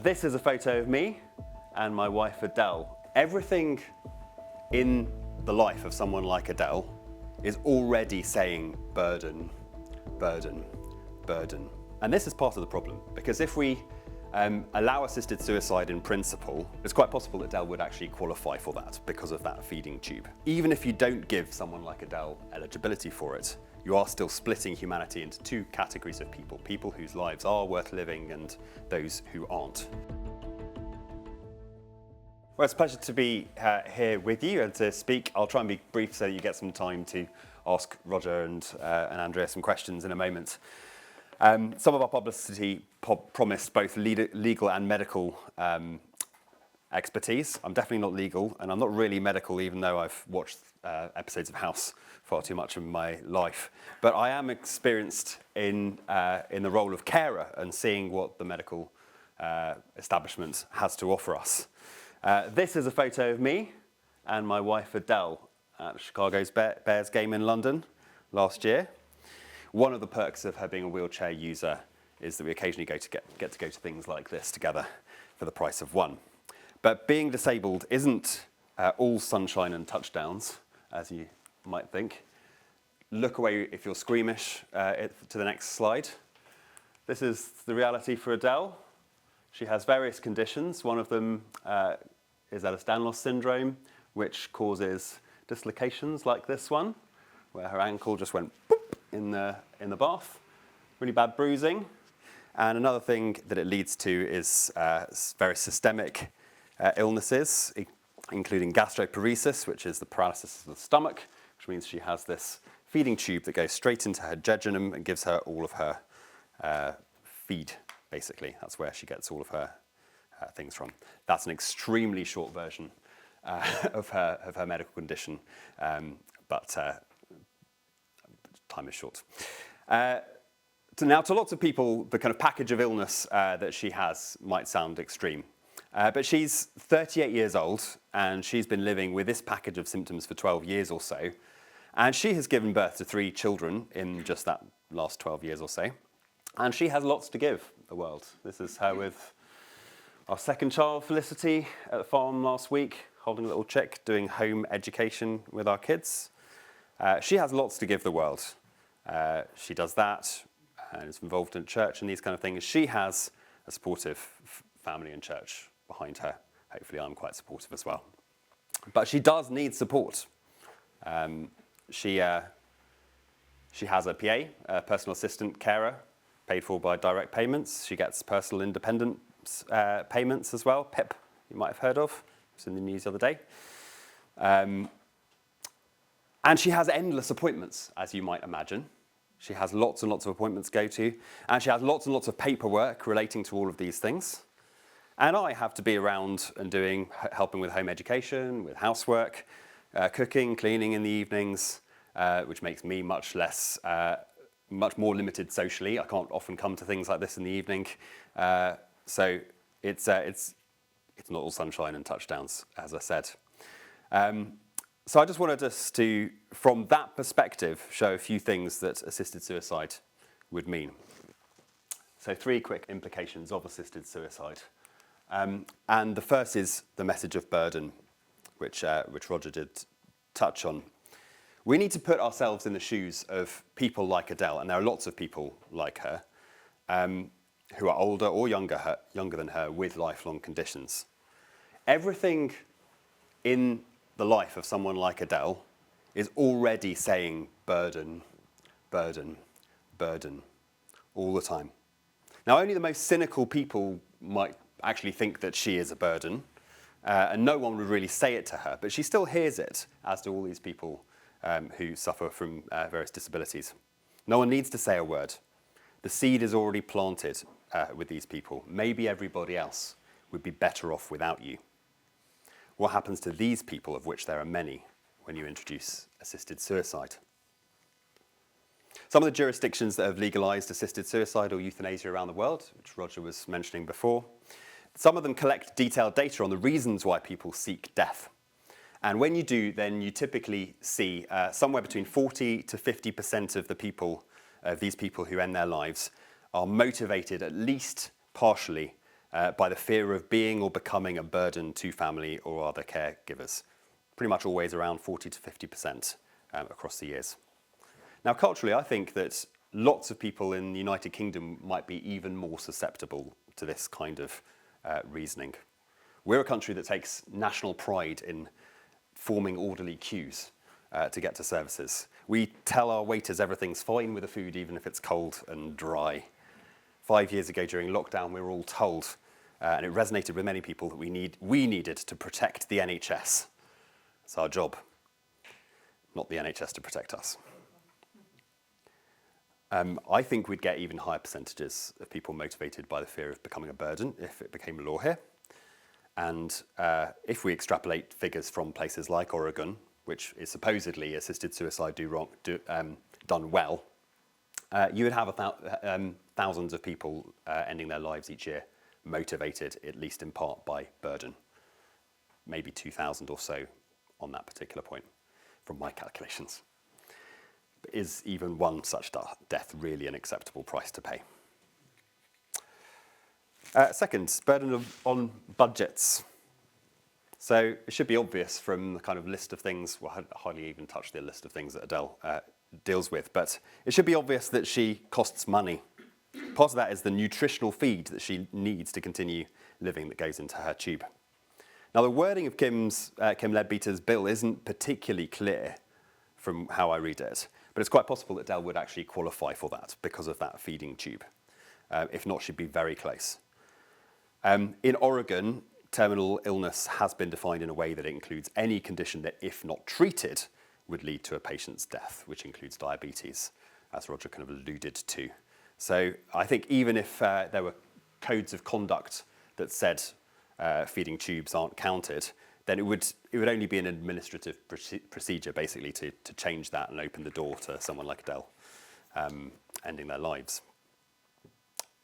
This is a photo of me and my wife Adele. Everything in the life of someone like Adele is already saying burden, burden, burden. And this is part of the problem, because if we allow assisted suicide in principle, it's quite possible that Adele would actually qualify for that because of that feeding tube. Even if you don't give someone like Adele eligibility for it, you are still splitting humanity into two categories of people, people whose lives are worth living and those who aren't. Well, it's a pleasure to be here with you and to speak. I'll try and be brief so that you get some time to ask Roger and Andrea some questions in a moment. Some of our publicity promised both legal and medical expertise. I'm definitely not legal, and I'm not really medical, even though I've watched episodes of House far too much of my life. But I am experienced in the role of carer and seeing what the medical establishment has to offer us. This is a photo of me and my wife Adele at Chicago's Bears game in London last year. One of the perks of her being a wheelchair user is that we occasionally get to go to things like this together for the price of one. But being disabled isn't all sunshine and touchdowns, as you might think. Look away if you're squeamish to the next slide. This is the reality for Adele. She has various conditions. One of them is Ehlers-Danlos syndrome, which causes dislocations like this one, where her ankle just went boop in the bath. Really bad bruising. And another thing that it leads to is very systemic illnesses, including gastroparesis, which is the paralysis of the stomach, which means she has this feeding tube that goes straight into her jejunum and gives her all of her feed, basically. That's where she gets all of her things from. That's an extremely short version of her medical condition, but time is short. Now, to lots of people, the kind of package of illness that she has might sound extreme. But she's 38 years old, and she's been living with this package of symptoms for 12 years or so. And she has given birth to 3 children in just that last 12 years or so. And she has lots to give the world. This is her with our second child, Felicity, at the farm last week, holding a little chick, doing home education with our kids. She has lots to give the world. She does that and is involved in church and these kind of things. She has a supportive family and church behind her. Hopefully I'm quite supportive as well. But she does need support. She has a PA, a personal assistant carer, paid for by direct payments. She gets personal independence payments as well, PIP, you might have heard of. It was in the news the other day. And she has endless appointments, as you might imagine. She has lots and lots of appointments to go to, and she has lots and lots of paperwork relating to all of these things. And I have to be around and helping with home education, with housework, cooking, cleaning in the evenings, which makes me much more limited socially. I can't often come to things like this in the evening. So it's not all sunshine and touchdowns, as I said. So I just wanted us to, from that perspective, show a few things that assisted suicide would mean. So 3 quick implications of assisted suicide. And the first is the message of burden, which Roger did touch on. We need to put ourselves in the shoes of people like Adele, and there are lots of people like her, who are older or younger than her with lifelong conditions. Everything in the life of someone like Adele is already saying burden, burden, burden, all the time. Now, only the most cynical people might actually think that she is a burden, and no one would really say it to her, but she still hears it, as do all these people who suffer from various disabilities. No one needs to say a word. The seed is already planted with these people. Maybe everybody else would be better off without you. What happens to these people, of which there are many, when you introduce assisted suicide? Some of the jurisdictions that have legalized assisted suicide or euthanasia around the world, which Roger was mentioning before, some of them collect detailed data on the reasons why people seek death. And when you do, then you typically see somewhere between 40 to 50% of these people who end their lives are motivated at least partially by the fear of being or becoming a burden to family or other caregivers. Pretty much always around 40 to 50% across the years. Now, culturally, I think that lots of people in the United Kingdom might be even more susceptible to this kind of reasoning. We're a country that takes national pride in forming orderly queues to get to services. We tell our waiters everything's fine with the food, even if it's cold and dry. 5 years ago during lockdown, we were all told, and it resonated with many people, that we needed to protect the NHS. It's our job, not the NHS to protect us. I think we'd get even higher percentages of people motivated by the fear of becoming a burden if it became a law here. And if we extrapolate figures from places like Oregon, which is supposedly assisted suicide done well, you would have thousands of people ending their lives each year, motivated at least in part by burden. Maybe 2,000 or so on that particular point, from my calculations. Is even one such death really an acceptable price to pay? Second, burden on budgets. So it should be obvious from the kind of list of things, well, I hardly even touched the list of things that Adele deals with, but it should be obvious that she costs money. Part of that is the nutritional feed that she needs to continue living that goes into her tube. Now, the wording of Kim Leadbeater's bill isn't particularly clear from how I read it, but it's quite possible that Adele would actually qualify for that because of that feeding tube. If not, she'd be very close. In Oregon, terminal illness has been defined in a way that it includes any condition that, if not treated, would lead to a patient's death, which includes diabetes, as Roger kind of alluded to. So I think even if there were codes of conduct that said feeding tubes aren't counted, then it would only be an administrative procedure, basically, to change that and open the door to someone like Adele ending their lives.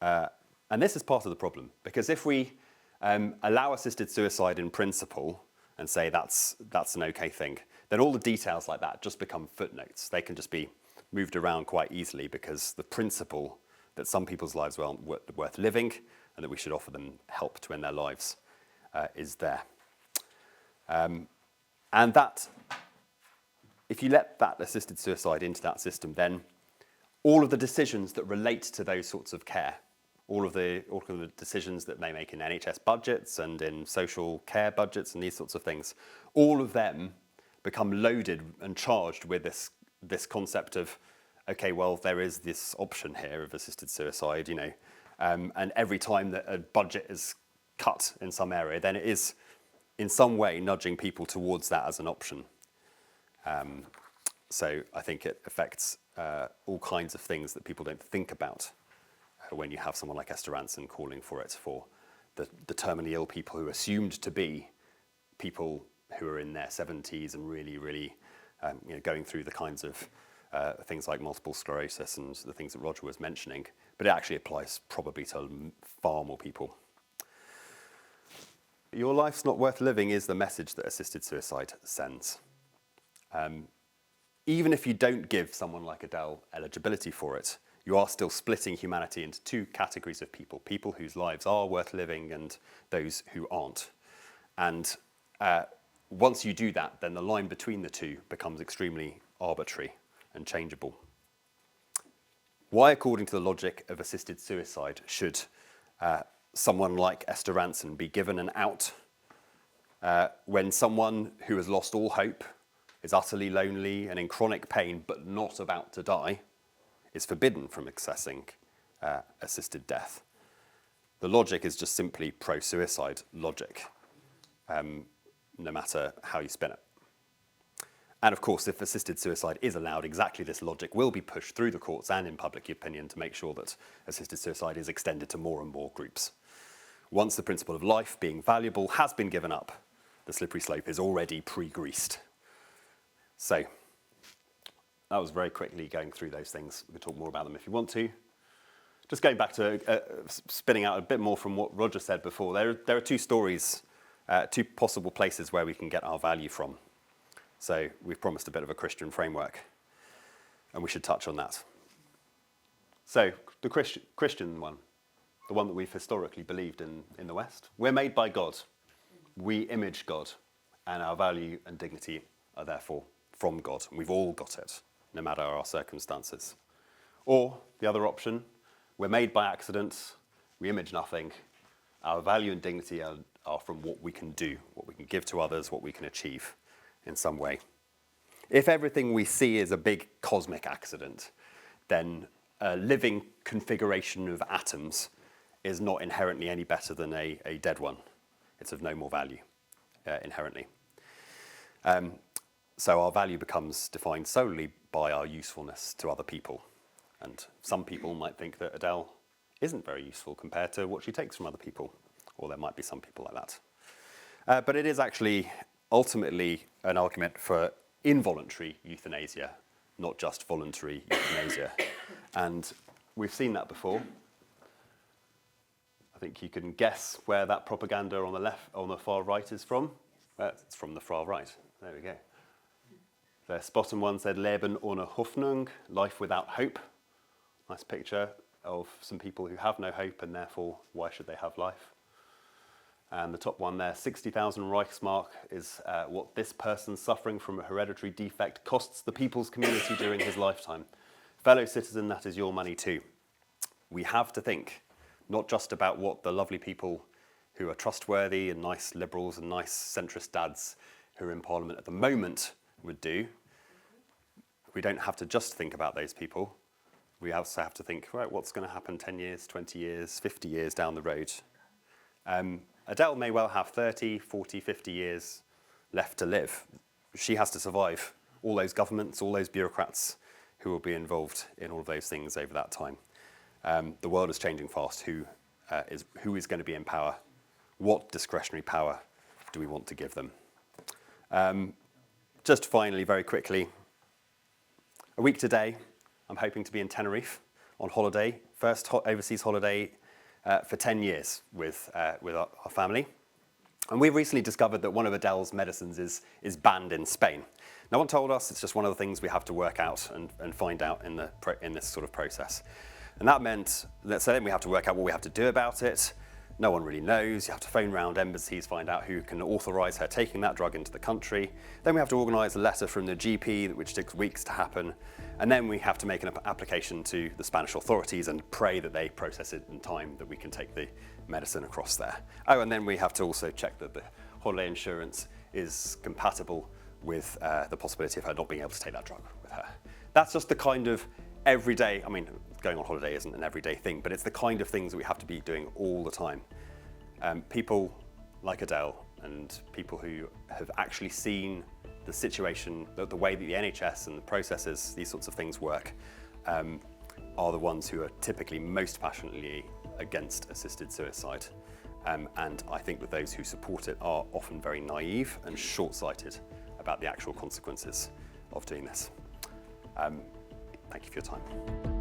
And this is part of the problem, because if we allow assisted suicide in principle and say that's an okay thing, then all the details like that just become footnotes. They can just be moved around quite easily because the principle that some people's lives aren't worth living and that we should offer them help to end their lives is there. And that, if you let that assisted suicide into that system, then all of the decisions that relate to those sorts of care, all of the decisions that they make in NHS budgets and in social care budgets and these sorts of things, all of them become loaded and charged with this concept of, okay, well, there is this option here of assisted suicide, and every time that a budget is cut in some area, then it is in some way nudging people towards that as an option. So I think it affects all kinds of things that people don't think about when you have someone like Esther Rantzen calling for it for the terminally ill people who are assumed to be people who are in their 70s and really, really going through the kinds of things like multiple sclerosis and the things that Roger was mentioning, but it actually applies probably to far more people. Your life's not worth living is the message that assisted suicide sends. Even if you don't give someone like Adele eligibility for it, you are still splitting humanity into two categories of people whose lives are worth living and those who aren't. And once you do that, then the line between the two becomes extremely arbitrary and changeable. Why, according to the logic of assisted suicide, should someone like Esther Rantzen be given an out when someone who has lost all hope, is utterly lonely and in chronic pain but not about to die, is forbidden from accessing assisted death? The logic is just simply pro-suicide logic, no matter how you spin it. And of course, if assisted suicide is allowed, exactly this logic will be pushed through the courts and in public opinion to make sure that assisted suicide is extended to more and more groups. Once the principle of life being valuable has been given up, the slippery slope is already pre-greased. So, that was very quickly going through those things. We can talk more about them if you want to. Just going back to spinning out a bit more from what Roger said before, there are two stories, two possible places where we can get our value from. So we've promised a bit of a Christian framework, and we should touch on that. So the Christian one. the one that we've historically believed in the West. We're made by God. We image God, and our value and dignity are therefore from God. And we've all got it, no matter our circumstances. Or the other option, we're made by accident, we image nothing. Our value and dignity are from what we can do, what we can give to others, what we can achieve in some way. If everything we see is a big cosmic accident, then a living configuration of atoms is not inherently any better than a dead one. It's of no more value inherently. So our value becomes defined solely by our usefulness to other people. And some people might think that Adele isn't very useful compared to what she takes from other people, or there might be some people like that. But it is actually ultimately an argument for involuntary euthanasia, not just voluntary euthanasia. And we've seen that before. I think you can guess where that propaganda on the far right is from. It's from the far right. There we go. The bottom one said Leben ohne Hoffnung, life without hope. Nice picture of some people who have no hope, and therefore, why should they have life? And the top one there, 60,000 Reichsmark, is what this person suffering from a hereditary defect costs the people's community during his lifetime. Fellow citizen, that is your money too. We have to think not just about what the lovely people who are trustworthy and nice liberals and nice centrist dads who are in Parliament at the moment would do. We don't have to just think about those people. We also have to think, right, what's going to happen 10 years, 20 years, 50 years down the road? Adele may well have 30, 40, 50 years left to live. She has to survive all those governments, all those bureaucrats who will be involved in all of those things over that time. The world is changing fast. Who is going to be in power? What discretionary power do we want to give them? Just finally, very quickly, a week today, I'm hoping to be in Tenerife on holiday, first overseas holiday for 10 years with our family. And we've recently discovered that one of Adele's medicines is banned in Spain. No one told us, it's just one of the things we have to work out and find out in this sort of process. And that meant that so then we have to work out what we have to do about it. No one really knows. You have to phone round embassies, find out who can authorise her taking that drug into the country. Then we have to organise a letter from the GP, which takes weeks to happen. And then we have to make an application to the Spanish authorities and pray that they process it in time that we can take the medicine across there. Oh, and then we have to also check that the holiday insurance is compatible with the possibility of her not being able to take that drug with her. That's just the kind of everyday, I mean, going on holiday isn't an everyday thing, but it's the kind of things that we have to be doing all the time. People like Adele and people who have actually seen the situation, the way that the NHS and the processes, these sorts of things work, are the ones who are typically most passionately against assisted suicide. And I think that those who support it are often very naive and short-sighted about the actual consequences of doing this. Thank you for your time.